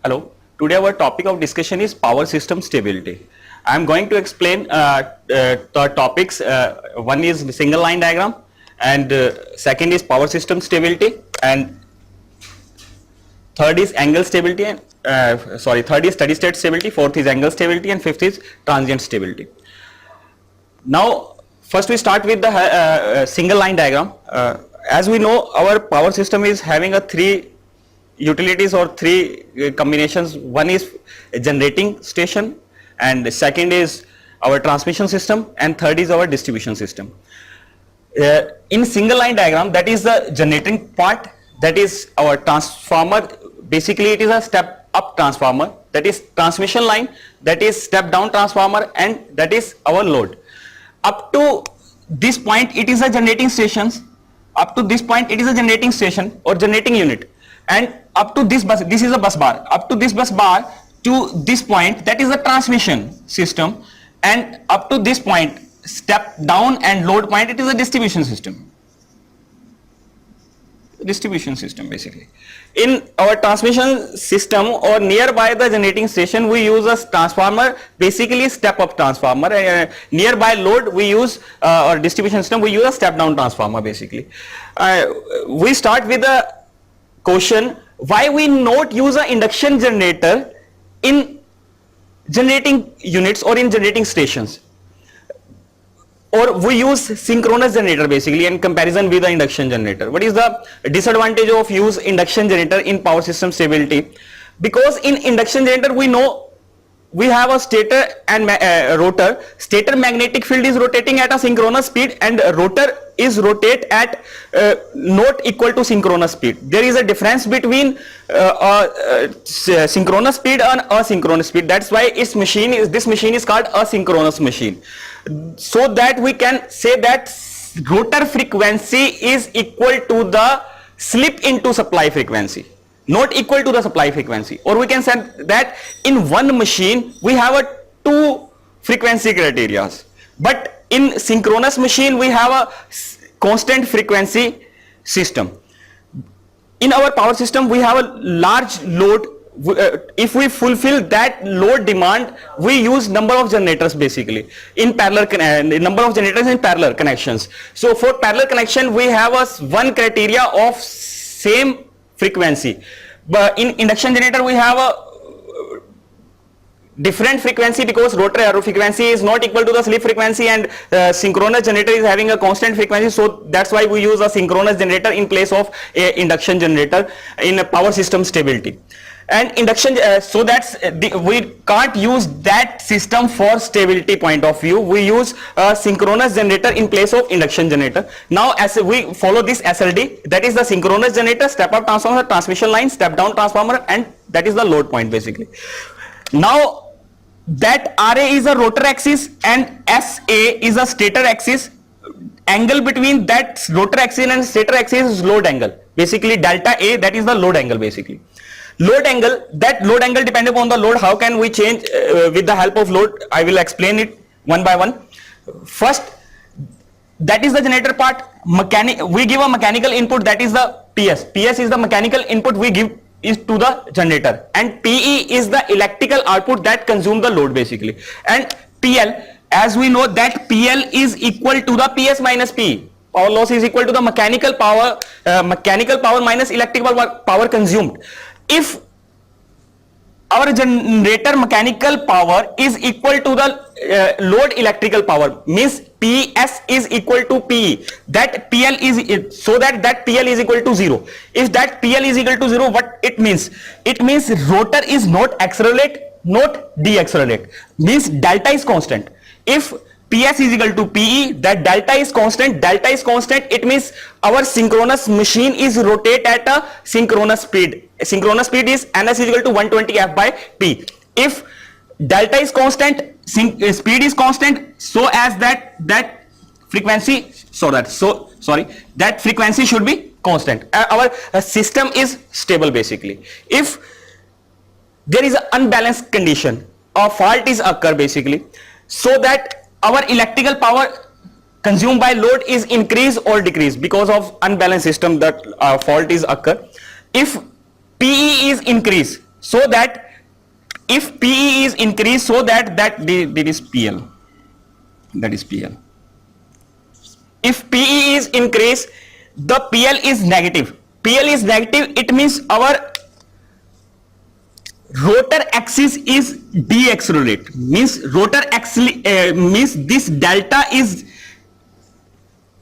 Hello. Today our topic of discussion is power system stability. I am going to explain the topics. One is single line diagram, and second is power system stability, and third is angle stability, and third is steady state stability, fourth is angle stability, and fifth is transient stability. Now first we start with the single line diagram. As we know, our power system is having a three utilities or three combinations. One is a generating station, and the second is our transmission system, and third is our distribution system. In single line diagram, that is the generating part, that is our transformer. Basically it is a step up transformer, that is transmission line, that is step down transformer, and that is our load. Up to this point it is a generating stations, up to this point it is a generating station or generating unit, and up to this bus, this is a bus bar, up to this bus bar to this point, that is the transmission system, and up to this point, step down and load point, it is a distribution system. Distribution system basically. In our transmission system or nearby the generating station, we use a transformer, basically step up transformer. Nearby load we use or distribution system, we use a step down transformer basically. We start with a question, why we not use an induction generator in generating units or in generating stations, or we use synchronous generator basically in comparison with the induction generator. What is the disadvantage of use induction generator in power system stability? Because in induction generator we know we have a stator and rotor. Stator magnetic field is rotating at a synchronous speed, and rotor is rotate at not equal to synchronous speed. There is a difference between synchronous speed and asynchronous speed. That's why this machine is called asynchronous machine. So that we can say that rotor frequency is equal to the slip into supply frequency, not equal to the supply frequency. Or we can say that in one machine we have a two frequency criteria, but in synchronous machine we have a constant frequency system. In our power system we have a large load. If we fulfill that load demand, we use number of generators basically in parallel, number of generators in parallel connections. So for parallel connection we have a one criteria of same frequency, but in induction generator we have a different frequency because rotor arrow frequency is not equal to the slip frequency, and synchronous generator is having a constant frequency. So that's why we use a synchronous generator in place of a induction generator in a power system stability. And induction, so that's we can't use that system for stability point of view. We use a synchronous generator in place of induction generator. Now as we follow this SLD, that is the synchronous generator, step up transformer, transmission line, step down transformer, and that is the load point basically. Now that RA is a rotor axis and SA is a stator axis. Angle between that rotor axis and stator axis is load angle. Basically delta A, that is the load angle basically. Load angle, that load angle depending upon the load, how can we change with the help of load? I will explain it one by one. First, that is the generator part. We give a mechanical input, that is the PS. PS is the mechanical input we give is to the generator, and PE is the electrical output that consume the load basically. And PL, as we know that PL is equal to the PS minus PE. Power loss is equal to the mechanical power minus electrical power consumed. If our generator mechanical power is equal to the load electrical power, means PS is equal to PE, that PL is, so that PL is equal to 0. If that PL is equal to 0, what it means? It means rotor is not accelerate, not deaccelerate, means delta is constant. If PS is equal to PE, that delta is constant, it means our synchronous machine is rotate at a synchronous speed. Synchronous speed is NS is equal to 120 F by P. If delta is constant, speed is constant, so as that frequency, that frequency should be constant. Our system is stable basically. If there is an unbalanced condition, a fault is occur basically, so that our electrical power consumed by load is increase or decrease because of unbalanced system, that fault is occur. If PE is increase, so that if PE is increased, so that there is PL, that is PL. If PE is increased, the PL is negative. PL is negative, it means our rotor axis is deaccelerate, means rotor axis means this delta is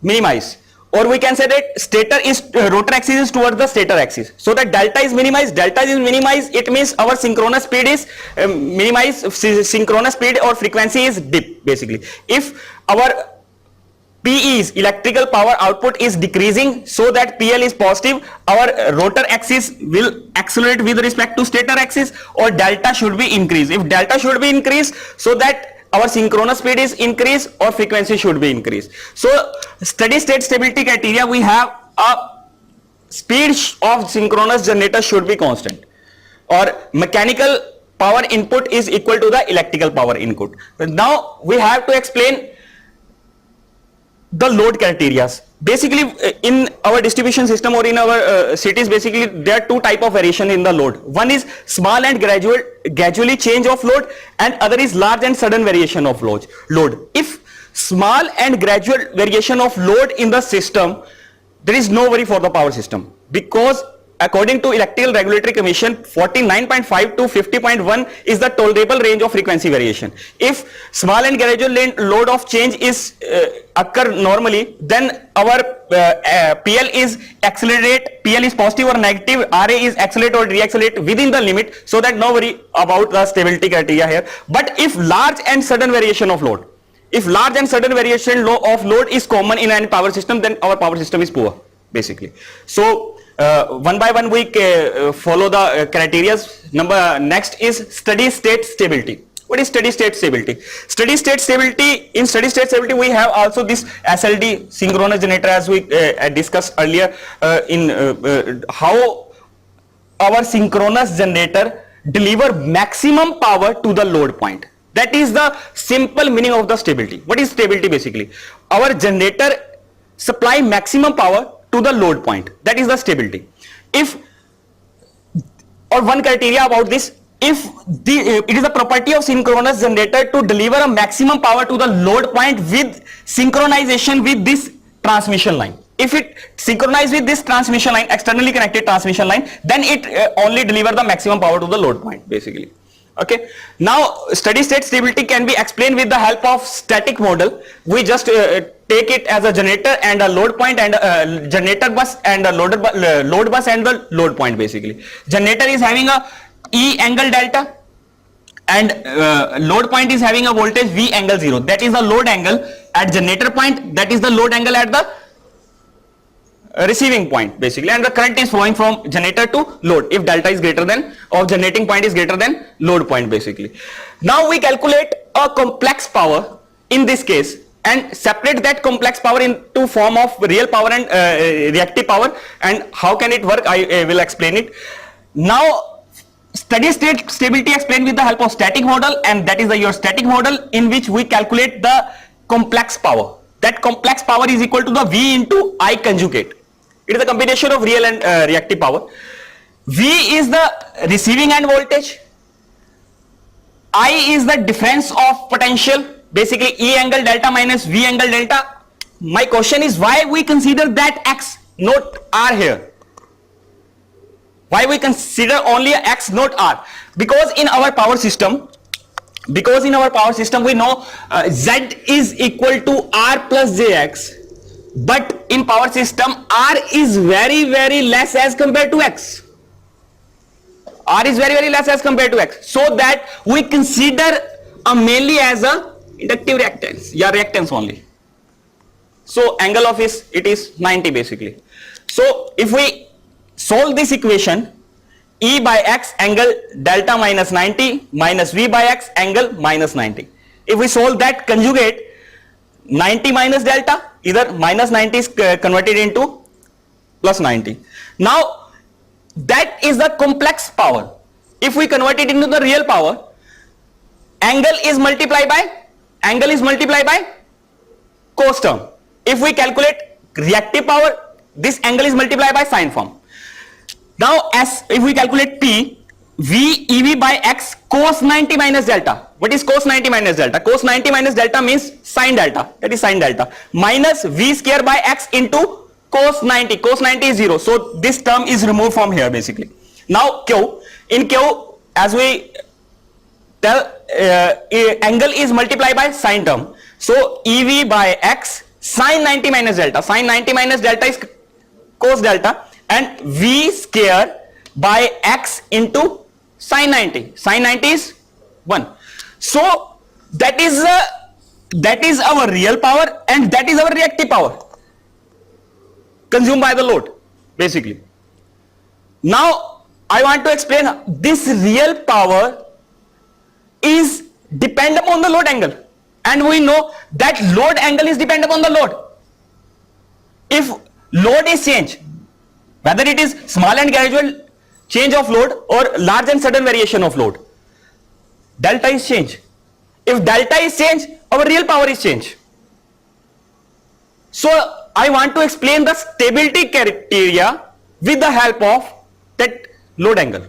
minimized, or we can say that stator is rotor axis is towards the stator axis, so that delta is minimized. Delta is minimized, it means our synchronous speed is minimized, synchronous speed or frequency is dip basically. If our PE's electrical power output is decreasing, so that PL is positive, our rotor axis will accelerate with respect to stator axis, or delta should be increased. If delta should be increased, so that our synchronous speed is increased or frequency should be increased. So steady state stability criteria, we have a speed of synchronous generator should be constant, or mechanical power input is equal to the electrical power input. Now we have to explain the load criteria. Basically in our distribution system or in our cities, basically there are two type of variation in the load. One is small and gradually change of load, and other is large and sudden variation of load. If small and gradual variation of load in the system, there is no worry for the power system, because according to Electrical Regulatory Commission, 49.5 to 50.1 is the tolerable range of frequency variation. If small and gradual load of change is occur normally, then our PL is accelerate, PL is positive or negative, RA is accelerate or deaccelerate within the limit, so that no worry about the stability criteria here. But if large and sudden variation of load, if large and sudden variation of load is common in any power system, then our power system is poor basically. So one by one we follow the criteria. Next is steady state stability. What is steady state stability? Steady state stability, in steady state stability we have also this SLD, synchronous generator, as we discussed earlier, in how our synchronous generator deliver maximum power to the load point. That is the simple meaning of the stability. What is stability basically? Our generator supply maximum power to the load point. That is the stability. If, or one criteria about this, if it is a property of synchronous generator to deliver a maximum power to the load point with synchronization with this transmission line. If it synchronized with this transmission line, externally connected transmission line, then it only deliver the maximum power to the load point basically. Okay, now steady state stability can be explained with the help of static model. We just take it as a generator and a load point, and a generator bus and a load bus and the load point basically. Generator is having a E angle delta, and load point is having a voltage V angle 0. That is the load angle at generator point, that is the load angle at the receiving point basically, and the current is flowing from generator to load if delta is greater than, or generating point is greater than load point basically. Now we calculate a complex power in this case and separate that complex power into form of real power and reactive power, and how can it work, I will explain it. Now steady state stability explained with the help of static model, and that is your static model in which we calculate the complex power. That complex power is equal to the V into I conjugate. It is a combination of real and reactive power. V is the receiving end voltage, I is the difference of potential, basically E angle delta minus V angle delta. My question is, why we consider that X not R here? Why we consider only X not R? Because in our power system we know Z is equal to R plus JX. But in power system, R is very less as compared to X. R is very less as compared to X. So that we consider mainly as a inductive reactance, reactance only. So angle of it is 90 basically. So if we solve this equation, E by X angle delta minus 90 minus V by X angle minus 90. If we solve that, conjugate 90 minus delta, either minus 90 is converted into plus 90. Now that is the complex power. If we convert it into the real power, angle is multiplied by cos term. If we calculate reactive power, this angle is multiplied by sine form. Now if we calculate P V EV by X cos 90 minus delta. What is cos 90 minus delta? Cos 90 minus delta means sin delta. That is sin delta. Minus V square by X into cos 90. Cos 90 is 0. So this term is removed from here basically. Now Q. In Q, as we tell, angle is multiplied by sine term. So EV by X sin 90 minus delta. Sin 90 minus delta is cos delta, and V square by X into sin 90. Sin 90 is 1. So that is our real power, and that is our reactive power consumed by the load basically. Now I want to explain this real power is dependent upon the load angle, and we know that load angle is dependent upon the load. If load is changed, whether it is small and gradual change of load or large and sudden variation of load, delta is changed. If delta is changed, our real power is changed. So I want to explain the stability criteria with the help of that load angle.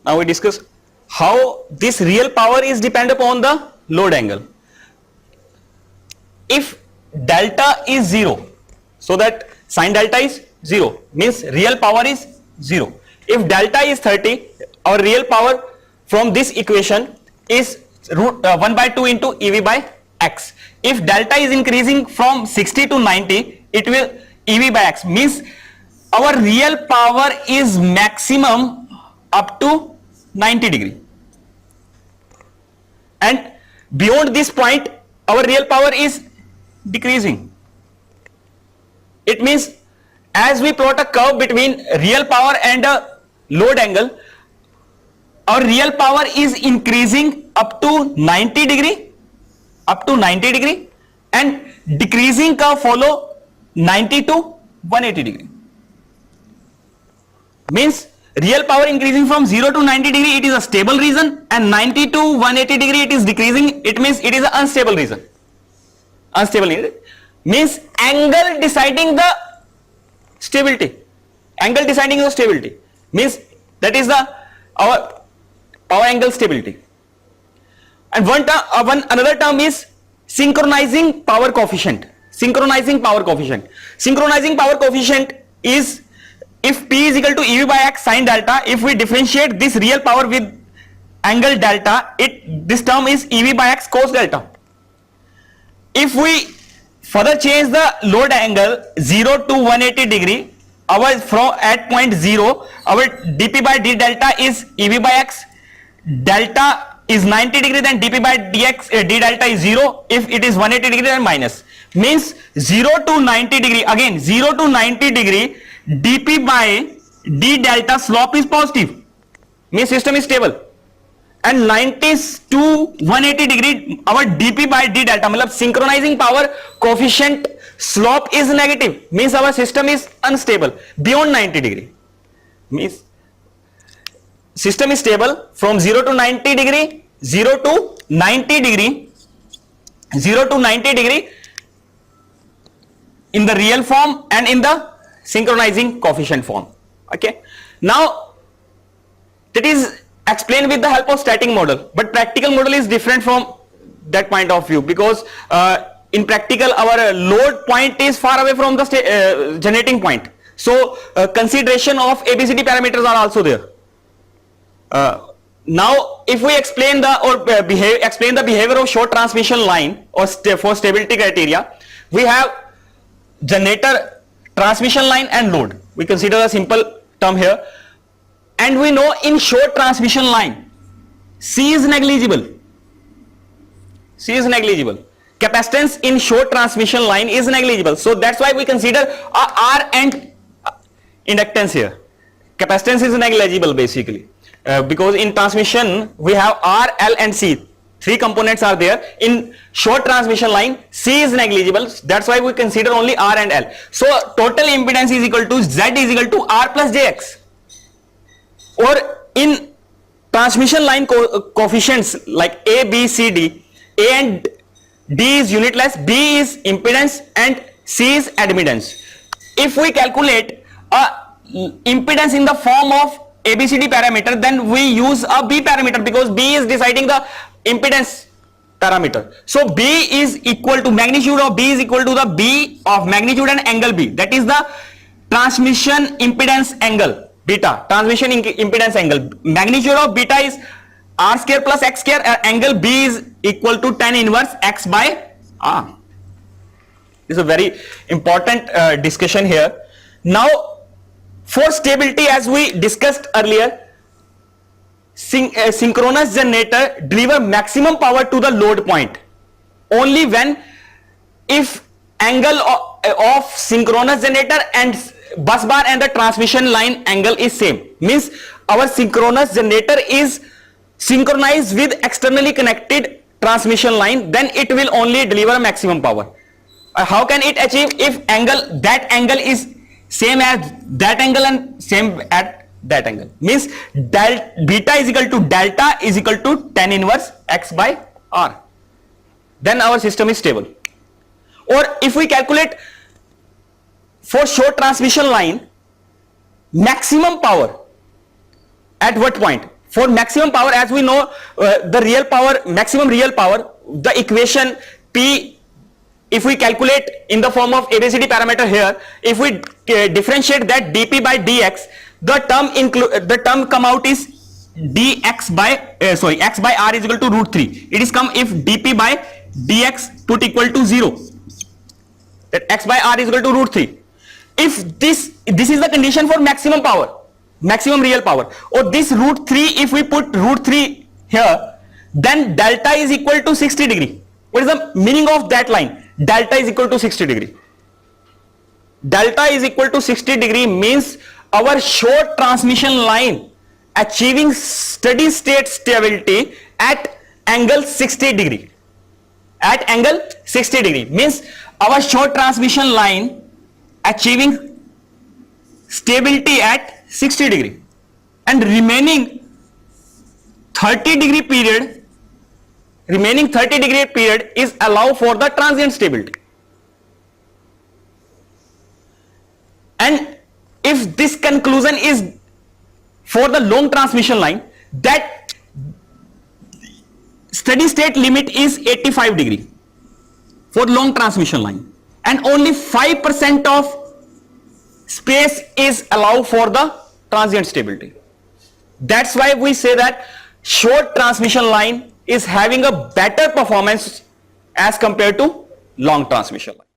Now we discuss how this real power is dependent upon the load angle. If delta is 0, so that sin delta is 0, means real power is 0. If delta is 30, our real power from this equation is root 1 by 2 into EV by X. If delta is increasing from 60 to 90, it will EV by X, means our real power is maximum up to 90 degree, and beyond this point our real power is decreasing. It means as we plot a curve between real power and a load angle, our real power is increasing up to 90 degree, and decreasing curve follow 90 to 180 degree. Means real power increasing from 0 to 90 degree, it is a stable region, and 90 to 180 degree it is decreasing. It means it is an unstable region. Unstable region means angle deciding the stability. Angle deciding the stability means that is the our power angle stability. And another term is synchronizing power coefficient. Synchronizing power coefficient. Synchronizing power coefficient is if P is equal to EV by X sin delta, if we differentiate this real power with angle delta, this term is EV by X cos delta. If we further change the load angle 0 to 180 degree, our from at point 0, our dP by d delta is EV by X. Delta is 90 degree, then dP by d delta is 0. If it is 180 degree, then minus. Means 0 to 90 degree, again 0 to 90 degree, dP by d delta slope is positive, means system is stable. And 90 to 180 degree, our dP by d delta, means synchronizing power coefficient slope is negative, means our system is unstable. Beyond 90 degree means system is stable from 0 to 90 degree, 0 to 90 degree, 0 to 90 degree in the real form and in the synchronizing coefficient form. Okay, now that is explained with the help of static model, but practical model is different from that point of view, because in practical our load point is far away from the generating point. So consideration of ABCD parameters are also there. Now if we explain the behavior of short transmission line or for stability criteria, we have generator, transmission line and load. We consider a simple term here, and we know in short transmission line C is negligible. C is negligible. Capacitance in short transmission line is negligible. So that's why we consider R and inductance here. Capacitance is negligible basically, because in transmission we have R, L and C. Three components are there. In short transmission line C is negligible. That's why we consider only R and L. So total impedance is equal to Z is equal to R plus JX. Or in transmission line coefficients like A, B, C, D, A and D is unitless, B is impedance and C is admittance. If we calculate a impedance in the form of ABCD parameter, then we use a B parameter because B is deciding the impedance parameter. So B is equal to, magnitude of B is equal to the B of magnitude and angle B, that is the transmission impedance angle beta, transmission impedance angle. Magnitude of beta is R square plus X square, angle B is equal to tan inverse X by R. This is a very important discussion here. Now for stability, as we discussed earlier, synchronous generator deliver maximum power to the load point only when, if angle of synchronous generator and bus bar and the transmission line angle is same, means our synchronous generator is synchronized with externally connected transmission line, then it will only deliver maximum power. How can it achieve? If that angle is same as that angle and same at that angle, means beta is equal to delta is equal to tan inverse X by R, then our system is stable. Or if we calculate for short transmission line maximum power at what point? For maximum power, as we know, the real power, maximum real power, the equation P, if we calculate in the form of ABCD parameter here, if we differentiate that dP by dx, the term come out is dx by x by r is equal to root 3. It is come if dP by dx put equal to 0, that x by r is equal to root 3. If this is the condition for maximum power, maximum real power, or this root 3, if we put root 3 here, then delta is equal to 60 degree. What is the meaning of that line? Delta is equal to 60 degree. Delta is equal to 60 degree means our short transmission line achieving steady state stability at angle 60 degree. At angle 60 degree means our short transmission line achieving stability at 60 degree, and remaining 30 degree period is allow for the transient stability. And if this conclusion is for the long transmission line, that steady state limit is 85 degree for long transmission line, and only 5% of space is allowed for the transient stability. That's why we say that short transmission line is having a better performance as compared to long transmission line.